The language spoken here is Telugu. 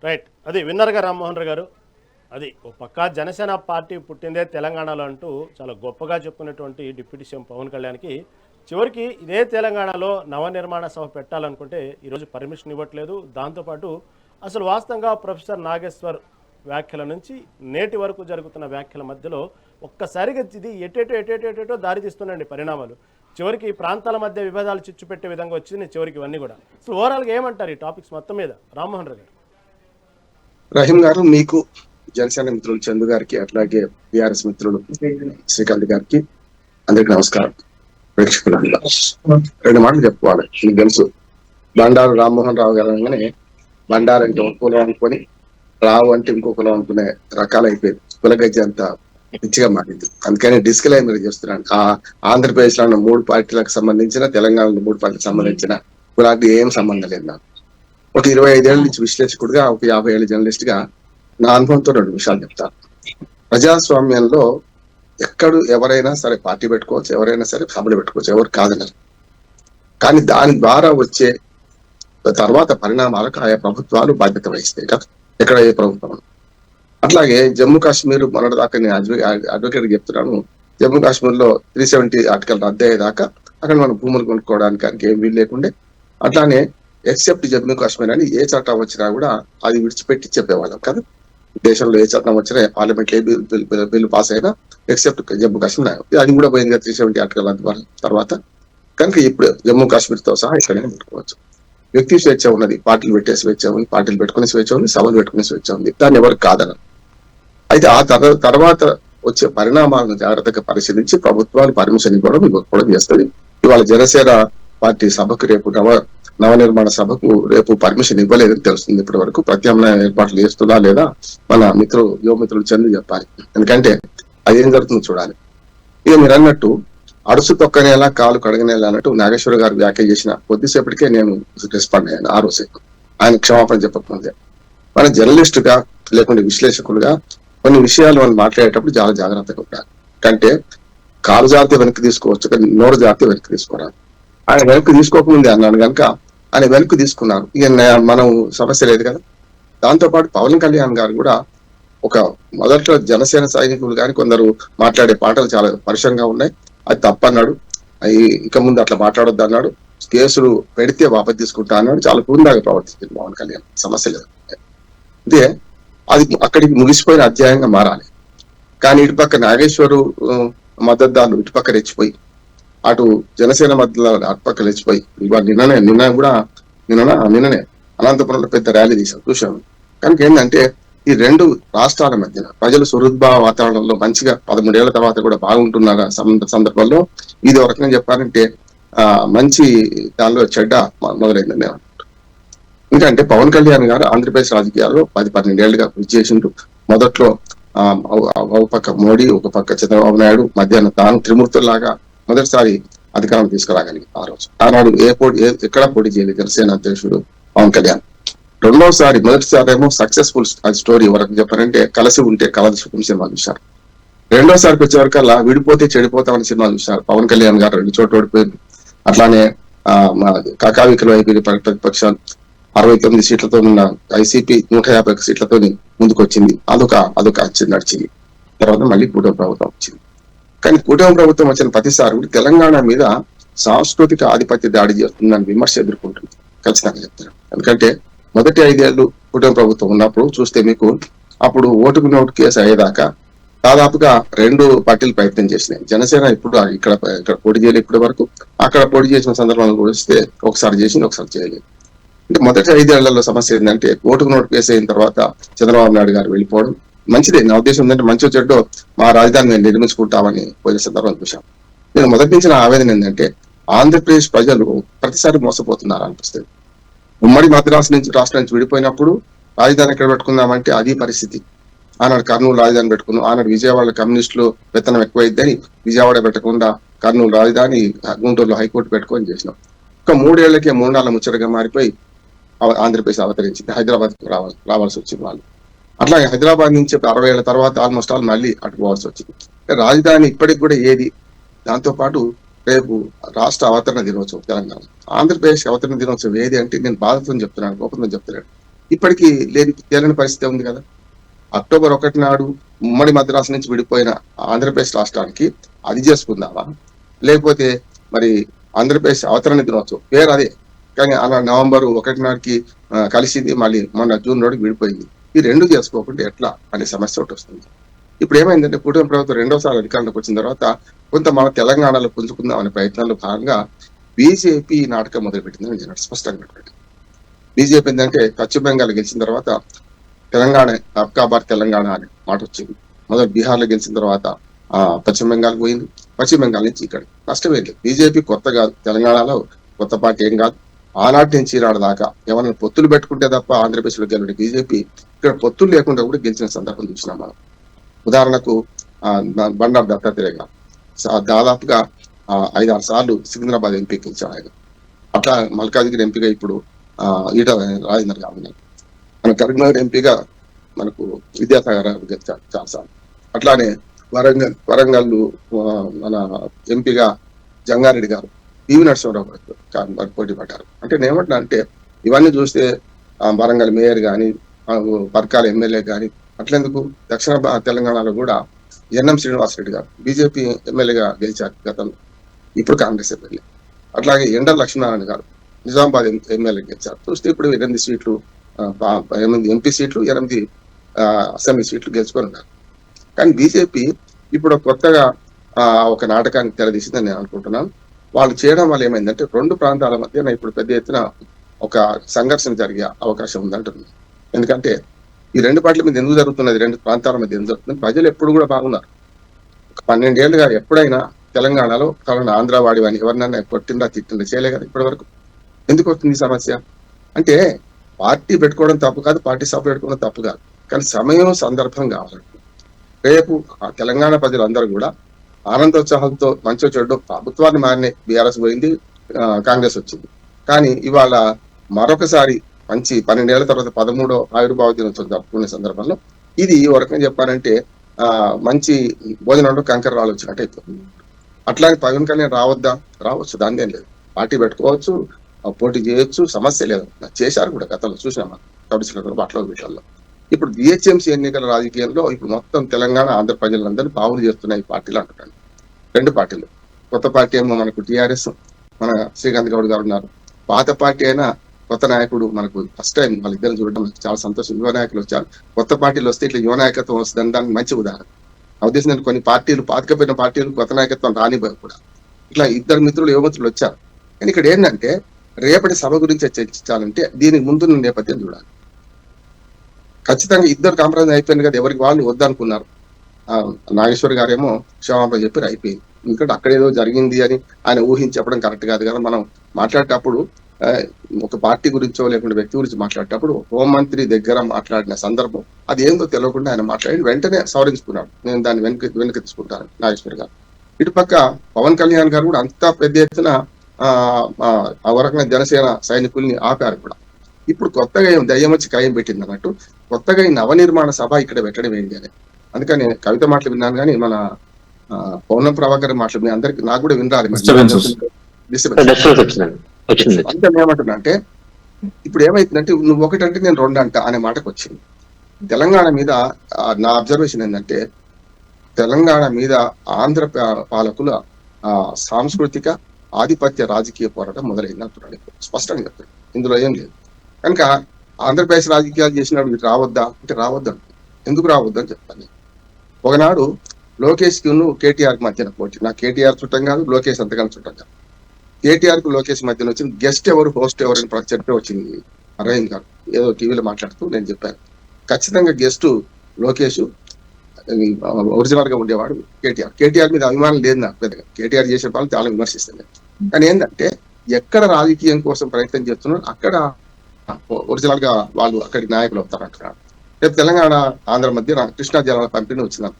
రైట్. అది విన్నర్గా రామ్మోహన్ రావు గారు. అది ఓ పక్కా జనసేన పార్టీ పుట్టిందే తెలంగాణలో అంటూ చాలా గొప్పగా చెప్పుకున్నటువంటి డిప్యూటీ సీఎం పవన్ కళ్యాణ్కి చివరికి ఇదే తెలంగాణలో నవనిర్మాణ సభ పెట్టాలనుకుంటే ఈరోజు పర్మిషన్ ఇవ్వట్లేదు. దాంతోపాటు అసలు వాస్తవంగా ప్రొఫెసర్ నాగేశ్వర్ వ్యాఖ్యల నుంచి నేటి వరకు జరుగుతున్న వ్యాఖ్యల మధ్యలో ఒక్కసారిగా ఇది ఎటేటో దారి తీస్తుండండి పరిణామాలు. చివరికి ప్రాంతాల మధ్య విభేదాలు చిచ్చు పెట్టే విధంగా వచ్చింది చివరికి ఇవన్నీ కూడా. అసలు ఓవరాల్గా ఏమంటారు ఈ టాపిక్స్ మొత్తం మీద రామ్మోహన్ రావు గారు? రహీం గారు, మీకు జనసేన మిత్రులు చందు గారికి, అట్లాగే బీఆర్ఎస్ మిత్రులు శ్రీకాంత్ గారికి అందరికి నమస్కారం. ప్రేక్షకులు రెండు మాటలు చెప్పుకోవాలి. మీకు తెలుసు, బండారు రామ్మోహన్ రావు గారు అనగానే బండారు అంటే ఒక కులం అనుకొని, రావు అంటే ఇంకో కులం అనుకునే రకాలు అయిపోయింది. కులగజ్జి అంతా పిచ్చిగా మారింది. అందుకని డిస్క్లైమర్ చేస్తున్నాను. ఆంధ్రప్రదేశ్ లో ఉన్న 3 పార్టీలకు సంబంధించిన, తెలంగాణలో 3 పార్టీలకు సంబంధించిన కులానికి ఏం సంబంధం లేదు. నాకు ఒక 25 ఏళ్ల నుంచి విశ్లేషకుడిగా, ఒక 50 ఏళ్ళ జర్నలిస్ట్ గా నా అనుభవంతో 2 విషయాలు చెప్తాను. ప్రజాస్వామ్యంలో ఎవరైనా సరే పార్టీ పెట్టుకోవచ్చు, ఎవరైనా సరే సభలు పెట్టుకోవచ్చు, ఎవరు కాదన్నారు. కానీ దాని ద్వారా వచ్చే తర్వాత పరిణామాలకు ఆయా ప్రభుత్వాలు బాధ్యత వహిస్తాయి కదా, ఎక్కడ ఏ ప్రభుత్వం. అట్లాగే జమ్మూ కాశ్మీర్ మొన్నటిదాకా నేను అడ్వకేట్ చెప్తున్నాను, జమ్మూ కాశ్మీర్ లో 370 ఆర్టికల్ రద్దు అయ్యేదాకా అక్కడ మనం భూములు కొనుక్కోవడానికి ఏం వీలు లేకుండే. అట్లానే ఎక్సెప్ట్ జమ్మూ కాశ్మీర్ అని ఏ చట్టం వచ్చినా కూడా అది విడిచిపెట్టి చెప్పేవాళ్ళం కదా. దేశంలో ఏ చట్టం వచ్చినా, పార్లమెంట్ ఏ బిల్లు పాస్ అయినా ఎక్సెప్ట్ జమ్మూ కాశ్మీర్, అది కూడా పోయింది 370 ఆర్టికల్ తర్వాత. కనుక ఇప్పుడు జమ్మూ కాశ్మీర్ తో సహా ఇక్కడైనా పెట్టుకోవచ్చు. వ్యక్తి స్వేచ్ఛ ఉన్నది, పార్టీలు పెట్టే స్వేచ్ఛ ఉంది, పార్టీలు పెట్టుకునే స్వేచ్ఛ ఉంది, సభలు పెట్టుకునే స్వేచ్ఛ ఉంది. దాన్ని ఎవరు కాదన్నారు. అయితే ఆ తర్వాత వచ్చే పరిణామాలను జాగ్రత్తగా పరిశీలించి ప్రభుత్వాలు పర్మిషన్ ఇవ్వడం చేస్తుంది. ఇవాళ జనసేన పార్టీ సభకు రేపు నవనిర్మాణ సభకు రేపు పర్మిషన్ ఇవ్వలేదని తెలుస్తుంది. ఇప్పటి వరకు ప్రత్యామ్నాయ ఏర్పాట్లు చేస్తుందా లేదా మన యువమిత్రులు చందు చెప్పాలి. ఎందుకంటే అది ఏం జరుగుతుందో చూడాలి. ఇక మీరు అన్నట్టు అడుసు తొక్కనేలా కాలు కడగనేలా అన్నట్టు నాగేశ్వర గారు వ్యాఖ్య చేసిన కొద్దిసేపటికే నేను రెస్పాండ్ అయ్యాను. ఆ రోజే ఆయన క్షమాపణ చెప్పకముందే. మన జర్నలిస్ట్ గా లేకుంటే విశ్లేషకులుగా కొన్ని విషయాలు మనం మాట్లాడేటప్పుడు చాలా జాగ్రత్తగా ఉండాలి. కంటే కాలు జాగ్రత్త వెనక్కి తీసుకోవచ్చు, కానీ నోరు జాగ్రత్త వెనక్కి తీసుకోరాదు. ఆయన వెనక్కి తీసుకోకముందే అన్నాను కనుక ఆయన వెనక్కి తీసుకున్నారు. ఇక మనం సమస్య లేదు కదా. దాంతోపాటు పవన్ కళ్యాణ్ గారు కూడా ఒక మొదట్లో జనసేన సైనికులు కానీ కొందరు మాట్లాడే పాటలు చాలా పరుషంగా ఉన్నాయి, అది తప్పన్నాడు. ఇక ముందు అట్లా మాట్లాడొద్దు అన్నాడు. కేసులు పెడితే వాపసు తీసుకుంటా అన్నాడు. చాలా పూర్తిగా ప్రవర్తించింది పవన్ కళ్యాణ్, సమస్య లేదు. ఇదే అది అక్కడికి ముగిసిపోయిన అధ్యాయంగా మారాలి. కానీ ఇటుపక్క నాగేశ్వరు మద్దతుదారులు ఇటుపక్క రెచ్చిపోయి, అటు జనసేన మధ్యలో అటుపక్క రెచ్చిపోయి, ఇవాళ నిన్ననే అనంతపురంలో పెద్ద ర్యాలీ చూశాను. కనుక ఏంటంటే ఈ 2 రాష్ట్రాల మధ్యన ప్రజలు సుహృద్భావ వాతావరణంలో మంచిగా 13 ఏళ్ల తర్వాత కూడా బాగుంటున్న సందర్భంలో ఇది ఒక రకంగా చెప్పాలంటే మంచి దానిలో చెడ్డ మొదలైందని నేను అనుకుంటున్నాను. ఎందుకంటే పవన్ కళ్యాణ్ గారు ఆంధ్రప్రదేశ్ రాజకీయాల్లో 10-12 ఏళ్లుగా కృషి చేసిండు. మొదట్లో ఒక పక్క మోడీ, ఒక పక్క చంద్రబాబు నాయుడు మధ్యాహ్నం తాను త్రిమూర్తుల్లాగా మొదటిసారి అధికారం తీసుకురాగలిగింది. ఆ రోజు ఆనాడు ఎక్కడా పోటీ చేయలేదు జనసేన అధ్యక్షుడు పవన్ కళ్యాణ్. మొదటిసారి ఏమో సక్సెస్ఫుల్ స్టోరీ వరకు చెప్పారంటే కలిసి ఉంటే కలదు సుఖం సినిమా చూశారు. రెండోసారికి వచ్చేవరకల్లా విడిపోతే చెడిపోతామని సినిమా చూశారు. పవన్ కళ్యాణ్ గారు 2 చోట్ల ఓడిపోయింది. అట్లానే కాకావికలో అయిపోయింది ప్రతిపక్షాలు. 69 సీట్లతో ఉన్న వైసీపీ 151 సీట్లతో ముందుకు వచ్చింది. అదొక నడిచింది. తర్వాత మళ్ళీ కూటమి ప్రభుత్వం వచ్చింది. కానీ కూటమి ప్రభుత్వం వచ్చిన ప్రతిసారి తెలంగాణ మీద సాంస్కృతిక ఆధిపత్య దాడి చేస్తుందని విమర్శ ఎదుర్కొంటుంది. ఖచ్చితంగా చెప్తారు. ఎందుకంటే మొదటి 5 ఏళ్లు కూటమి ప్రభుత్వం ఉన్నప్పుడు చూస్తే మీకు అప్పుడు ఓటుకు నోటు కేసు అయ్యేదాకా దాదాపుగా 2 పార్టీలు ప్రయత్నం చేసినాయి. జనసేన ఇప్పుడు ఇక్కడ పోటీ చేయలేదు ఇప్పటి వరకు. అక్కడ పోటీ చేసిన సందర్భంలో చూస్తే ఒకసారి చేసింది, ఒకసారి చేయలేదు. అంటే మొదటి 5 ఏళ్లలో సమస్య ఏంటంటే ఓటుకు నోటు కేసు అయిన తర్వాత చంద్రబాబు నాయుడు గారు వెళ్ళిపోవడం మంచిదే. నా ఉద్దేశం ఏంటంటే మంచి చెడ్డో మా రాజధాని మేము నిర్మించుకుంటామని పోయిన సందర్భం చూశాం. నేను మొదటి నుంచి నా ఆవేదన ఏంటంటే ఆంధ్రప్రదేశ్ ప్రజలు ప్రతిసారి మోసపోతున్నారు అనిపిస్తుంది. ఉమ్మడి మద్రాసు రాష్ట్రం నుంచి విడిపోయినప్పుడు రాజధాని ఎక్కడ పెట్టుకుందామంటే అది పరిస్థితి. ఆనాడు కర్నూలు రాజధాని పెట్టుకున్నాం. ఆనాడు విజయవాడ కమ్యూనిస్టులు వేతనం ఎక్కువైద్దని విజయవాడ పెట్టకుండా కర్నూలు రాజధాని, గుంటూరులో హైకోర్టు పెట్టుకొని చేసినాం. ఒక 3 ఏళ్లకే 3 నాళ్ళ ముచ్చటగా మారిపోయి ఆంధ్రప్రదేశ్ అవతరించింది. హైదరాబాద్ రావాల్సి వచ్చింది వాళ్ళు. అట్లాగే హైదరాబాద్ నుంచి 60 ఏళ్ల తర్వాత ఆల్మోస్ట్ మళ్ళీ అటు పోవాల్సి వచ్చింది. రాజధాని ఇప్పటికి కూడా ఏది. దాంతో పాటు రేపు రాష్ట్ర అవతరణ దినోత్సవం తెలంగాణ. ఆంధ్రప్రదేశ్ అవతరణ దినోత్సవం ఏది అంటే నేను బాధతో చెప్తున్నాను, కోపంతో చెప్తున్నాను. ఇప్పటికీ తేలని పరిస్థితి ఉంది కదా. అక్టోబర్ 1 నాడు ఉమ్మడి మద్రాసు నుంచి విడిపోయిన ఆంధ్రప్రదేశ్ రాష్ట్రానికి అది చేసుకుందామా, లేకపోతే మరి ఆంధ్రప్రదేశ్ అవతరణ దినోత్సవం పేరు అదే, కానీ అలా నవంబర్ 1 నాటికి కలిసింది, మళ్ళీ మొన్న జూన్ నాటికి విడిపోయింది. ఈ రెండు చేసుకోకుండా ఎట్లా అనే సమస్య ఒకటి వస్తుంది. ఇప్పుడు ఏమైందంటే కూటమి ప్రభుత్వం రెండోసారి అధికారంలోకి వచ్చిన తర్వాత కొంత మన తెలంగాణలో పుంజుకుందాం అనే ప్రయత్నాల్లో భాగంగా బీజేపీ నాటకం మొదలుపెట్టిందని నేను స్పష్టంగా బీజేపీ ఏంటంటే పశ్చిమ బెంగాల్ గెలిచిన తర్వాత తెలంగాణ అబ్కా బార్ తెలంగాణ అనే మాట వచ్చింది. మొదలు బీహార్లో గెలిచిన తర్వాత పశ్చిమ బెంగాల్ పోయింది, పశ్చిమ బెంగాల్ నుంచి ఇక్కడ నష్టమే లేదు. బీజేపీ కొత్త కాదు, తెలంగాణలో కొత్త పార్టీ ఏం కాదు. ఆనాటి నుంచి ఈనాడు దాకా ఎవరైనా పొత్తులు పెట్టుకుంటే తప్ప ఆంధ్రప్రదేశ్ లో గెలిచిన బీజేపీ ఇక్కడ పొత్తులు లేకుండా కూడా గెలిచిన సందర్భం చూసినాం మనం. ఉదాహరణకు బండారు దత్తాత్రేయ గారు దాదాపుగా 5-6 సార్లు సికింద్రాబాద్ ఎంపీ గెలిచాడు ఆయన. అట్లా మల్కాజ్గిరి ఎంపీగా ఇప్పుడు ఈట రాజేందర్ గారు మన కరీంనగర్ ఎంపీగా మనకు విద్యాసాగర్ గారు గెలిచారు చాలాసార్లు. అట్లానే వరంగల్ మన ఎంపీగా జంగారెడ్డి గారు, పివి నరసింహరావు గారు పోటీ పడ్డారు. అంటే నేనేమంటున్నా అంటే ఇవన్నీ చూస్తే వరంగల్ మేయర్ కానీ పర్కాల ఎమ్మెల్యే కానీ, అట్లెందుకు దక్షిణ తెలంగాణలో కూడా ఎన్ఎం శ్రీనివాసరెడ్డి గారు బీజేపీ ఎమ్మెల్యేగా గెలిచారు గతంలో, ఇప్పుడు కాంగ్రెస్ ఎమ్మెల్యే. అట్లాగే ఎండల లక్ష్మీనారాయణ గారు నిజామాబాద్ ఎమ్మెల్యే గెలిచారు. చూస్తే ఇప్పుడు 8 సీట్లు, 8 ఎంపీ సీట్లు, 8 అసెంబ్లీ సీట్లు గెలుచుకొని ఉన్నారు. కానీ బీజేపీ ఇప్పుడు కొత్తగా ఒక నాటకాన్ని తెరదీసిందని నేను అనుకుంటున్నాను. వాళ్ళు చేయడం వల్ల ఏమైందంటే 2 ప్రాంతాల మధ్య ఇప్పుడు పెద్ద ఎత్తున ఒక సంఘర్షణ జరిగే అవకాశం ఉందంటున్నాను. ఎందుకంటే ఈ 2 పార్టీల మీద ఎందుకు జరుగుతున్నది, 2 ప్రాంతాల మధ్య ఎందుకు జరుగుతుంది, ప్రజలు ఎప్పుడు కూడా బాగున్నారు. 12 ఏళ్ళుగా ఎప్పుడైనా తెలంగాణలో ఆంధ్ర వాడి అని ఎవరినైనా కొట్టిందా తిట్టిందా చేయలే కదా ఇప్పటి వరకు. ఎందుకు వస్తుంది ఈ సమస్య అంటే పార్టీ పెట్టుకోవడం తప్పు కాదు, పార్టీ సభ పెట్టుకోవడం తప్పు కాదు, కానీ సమయం సందర్భం కావాలి. రేపు తెలంగాణ ప్రజలందరూ కూడా ఆనందోత్సాహంతో మంచో చెడ్డో ప్రభుత్వాన్ని మారినాయి, బీఆర్ఎస్ పోయింది, కాంగ్రెస్ వచ్చింది. కానీ ఇవాళ మరొకసారి మంచి 12 ఏళ్ల తర్వాత 13వ ఆవిర్భావ దినోత్సవం జరుపుకునే సందర్భంలో ఇది ఒక రకంగా చెప్పాలంటే మంచి భోజనంలో కంకర రాళ్ళు వచ్చినట్టు అయిపోతుంది. అట్లాగే పవన్ కళ్యాణ్ రావచ్చు, దాని ఏం లేదు, పార్టీ పెట్టుకోవచ్చు, పోటీ చేయొచ్చు, సమస్య లేదు. చేశారు కూడా గతంలో చూసినామా కౌన్సిలర్ బట్టల వీటిల్లో. ఇప్పుడు జిహెచ్ఎంసీ ఎన్నికల రాజకీయంలో ఇప్పుడు మొత్తం తెలంగాణ ఆంధ్ర ప్రజలందరూ పావులు చేస్తున్నాయి ఈ పార్టీలు అంటున్నాను. 2 పార్టీలు, కొత్త పార్టీ ఏమో మనకు టీఆర్ఎస్, మన శ్రీకాంత్ గౌడ్ గారు ఉన్నారు. పాత పార్టీ అయినా కొత్త నాయకుడు మనకు ఫస్ట్ టైం వాళ్ళిద్దరు చూడడం చాలా సంతోషం. యువ నాయకులు వచ్చారు, కొత్త పార్టీలు వస్తే ఇట్లా యువ నాయకత్వం వస్తుందని దానికి మంచి ఉదాహరణ. ఆ ఉద్దేశం కొన్ని పార్టీలు పాతకపోయిన పార్టీలు కొత్త నాయకత్వం రానివ్వరు కూడా. ఇట్లా 2 మిత్రులు యువమిత్రులు వచ్చారు. కానీ ఇక్కడ ఏంటంటే రేపటి సభ గురించి చర్చించాలంటే దీనికి ముందున్న నేపథ్యం చూడాలి. ఖచ్చితంగా 2 కాంప్రమైజ్ అయిపోయింది కదా, ఎవరికి వాళ్ళు వద్దనుకున్నారు. నాగేశ్వర్ గారేమో క్షమాపణ చెప్పి అయిపోయింది. ఎందుకంటే అక్కడేదో జరిగింది అని ఆయన ఊహించి చెప్పడం కరెక్ట్ కాదు కదా. మనం మాట్లాడేటప్పుడు ఒక పార్టీ గురించో లేకుంటే వ్యక్తి గురించి మాట్లాడేటప్పుడు హోంమంత్రి దగ్గర మాట్లాడిన సందర్భం అది ఏందో తెలియకుండా ఆయన మాట్లాడి వెంటనే సవరించుకున్నాడు. నేను దాన్ని వెనక్కి తీసుకుంటాను నాగేశ్వర్ గారు. ఇటుపక్క పవన్ కళ్యాణ్ గారు కూడా అంత పెద్ద ఎత్తున ఆ రకంగా జనసేన సైనికుల్ని ఆపారు కూడా. ఇప్పుడు కొత్తగా ఏం దయ్యం వచ్చి ఖాయం పెట్టింది అన్నట్టు కొత్తగా ఈ నవనిర్మాణ సభ ఇక్కడ పెట్టడం ఏంటి అని. అందుకని కవిత మాటలు విన్నాను, కానీ మన పౌర్ణం ప్రభాకర్ మాటలు మీ అందరికి నాకు కూడా వినరాలి. అంటే ఏమంటున్నా అంటే ఇప్పుడు ఏమైతుందంటే నువ్వు ఒకటంటే నేను 2 అంట అనే మాటకు వచ్చింది. తెలంగాణ మీద నా అబ్జర్వేషన్ ఏంటంటే తెలంగాణ మీద ఆంధ్ర పాలకుల సాంస్కృతిక ఆధిపత్య రాజకీయ పోరాటం మొదలైంది అంటున్నాడు. స్పష్టంగా చెప్తాడు, ఇందులో ఏం లేదు. కనుక ఆంధ్రప్రదేశ్ రాజకీయాలు చేసినప్పుడు ఇటు రావద్దా అంటే రావద్దు. ఎందుకు రావద్దు అని చెప్తాను. ఒకనాడు లోకేష్ కి కేటీఆర్ కి మధ్యన పోటీ, నాకు కేటీఆర్ చుట్టం కాదు, లోకేష్ అంతగానో చుట్టం కాదు. కేటీఆర్ కు లోకేష్ మధ్యన వచ్చింది గెస్ట్ ఎవరు హోస్ట్ ఎవరు అని చెప్పి వచ్చింది అరవింద్ గారు ఏదో టీవీలో మాట్లాడుతూ. నేను చెప్పాను ఖచ్చితంగా గెస్ట్ లోకేష్, ఒరిజినల్ గా ఉండేవాడు కేటీఆర్ మీద అభిమానం లేదు నాకు పెద్దగా. కేటీఆర్ చేసే వాళ్ళు చాలా విమర్శిస్తాను. కానీ ఏంటంటే ఎక్కడ రాజకీయం కోసం ప్రయత్నం చేస్తున్నారు అక్కడ ఒరిజినల్ గా వాళ్ళు అక్కడికి నాయకులు అవుతారు అంటున్నారు. రేపు తెలంగాణ ఆంధ్ర మధ్య కృష్ణా జలాల పంపిణీ వచ్చింది.